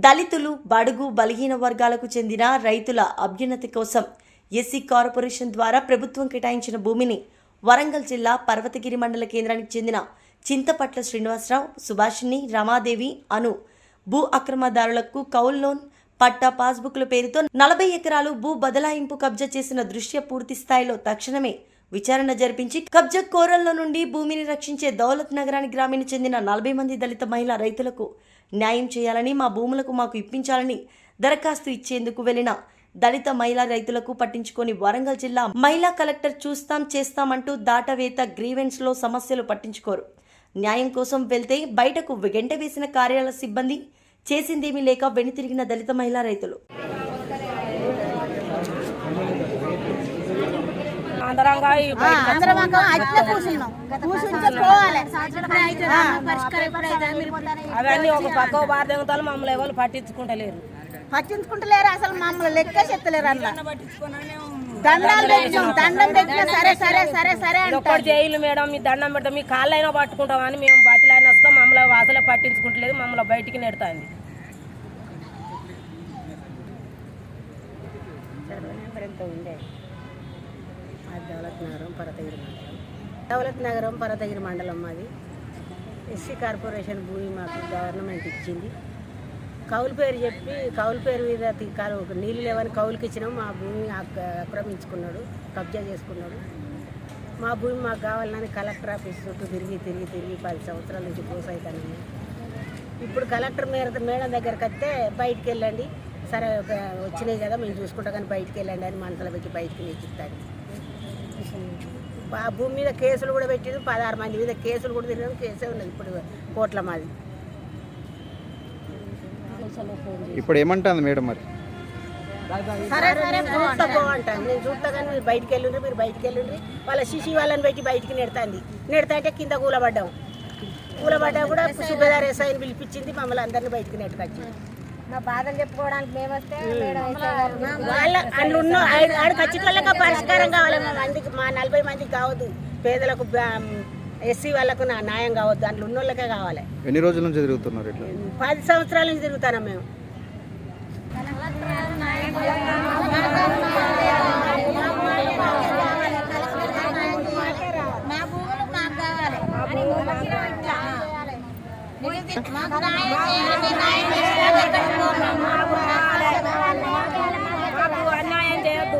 దళితులు, బడుగు, బలహీన వర్గాలకు చెందిన రైతుల అభ్యున్నతి కోసం ఎస్సీ కార్పొరేషన్ ద్వారా ప్రభుత్వం కేటాయించిన భూమిని వరంగల్ జిల్లా పర్వతగిరి మండల కేంద్రానికి చెందిన చింతపట్ల శ్రీనివాసరావు, సుభాషిణి, రమాదేవి అను భూ అక్రమదారులకు కౌల్ లోన్, పట్టా, పాస్బుక్ల పేరుతో 40 ఎకరాలు భూ బదలాయింపు కబ్జా చేసిన దృష్ట్యా పూర్తి స్థాయిలో తక్షణమే విచారణ జరిపించి కబ్జా కోరల్లో నుండి భూమిని రక్షించే దౌలత్ నగరానికి గ్రామీణ చెందిన 40 మంది దళిత మహిళా రైతులకు న్యాయం చేయాలని, మా భూములకు మాకు ఇప్పించాలని దరఖాస్తు ఇచ్చేందుకు వెళ్లిన దళిత మహిళా రైతులకు పట్టించుకొని వరంగల్ జిల్లా మహిళా కలెక్టర్ చూస్తాం చేస్తామంటూ దాటవేత గ్రీవెన్స్ లో సమస్యలు పట్టించుకోరు. న్యాయం కోసం వెళ్తే బయటకు గంట వేసిన కార్యాలయ సిబ్బంది చేసిందేమీ లేక వెనుతిరిగిన దళిత మహిళా రైతులు అవన్నీ ఒక పక్క బాధ్యతలు మమ్మల్ని ఎవరు పట్టించుకుంటలేరు అసలు మమ్మల్ని లెక్క చెత్తలేరు. అన్న దండం పెట్టినా సరే సరే సరే సరే ఒక్కటి జైలు మేడం, మీ దండం పెడతాం, మీ కాళ్ళైనా పట్టుకుంటాం అని మేము బతిలైనా వస్తాం. మమ్మల్ని అసలే పట్టించుకుంటలేదు, మమ్మల్ని బయటికి నెడతాంది. దౌలత్ నగరం పర్వతగిరి మండలం మాది. ఎస్సీ కార్పొరేషన్ భూమి మాకు గవర్నమెంట్ ఇచ్చింది. కౌలు పేరు చెప్పి కౌలు పేరు మీద నీళ్ళు లేవని కౌలుకి ఇచ్చినాం. మా భూమి ఆక్రమించుకున్నాడు, కబ్జా చేసుకున్నాడు. మా భూమి మాకు కావాలని కలెక్టర్ ఆఫీస్ చుట్టూ తిరిగి 10 సంవత్సరాల నుంచి కోసైతాను. ఇప్పుడు కలెక్టర్ మేడం దగ్గరికి వస్తే బయటికి వెళ్ళండి, సరే వచ్చినాయి కదా మేము చూసుకుంటాం కానీ బయటికి వెళ్ళండి అని మనసులో పెట్టి బయటికి నేర్చిస్తాడు. ఆ భూమి మీద కేసులు కూడా పెట్టింది, 16 మంది మీద కేసులు కూడా తిరిగిన కేసే ఉన్నది ఇప్పుడు కోట్ల మాది. ఇప్పుడు ఏమంటుంది మేడం? మరి సరే సరే చూస్తా బాగుంటాను, నేను చూస్తా కానీ మీరు బయటికి వెళ్ళండి, మీరు బయటికి వెళ్ళండి. వాళ్ళ శిశి వాళ్ళని పెట్టి బయటికి నెడతా అంటే కింద కూలబడ్డా కూడా సుబేదార్ ఎస్ఐని పిలిపించింది, మమ్మల్ని అందరినీ బయటికి నెట్టుకొచ్చింది. మా బాధలు చెప్పుకోవడానికి మేము వస్తే వాళ్ళ అందులో ఆడ ఖచ్చితంగా పరిష్కారం కావాలి. మా 40 మందికి కావద్దు, పేదలకు ఎస్సీ వాళ్ళకు న్యాయం కావద్దు, అందులో ఉన్న వాళ్ళకే కావాలి. ఎన్ని రోజుల నుంచి తిరుగుతున్నారు? 10 సంవత్సరాల నుంచి తిరుగుతున్నాం మేము. అన్యాయం చేయొద్దు.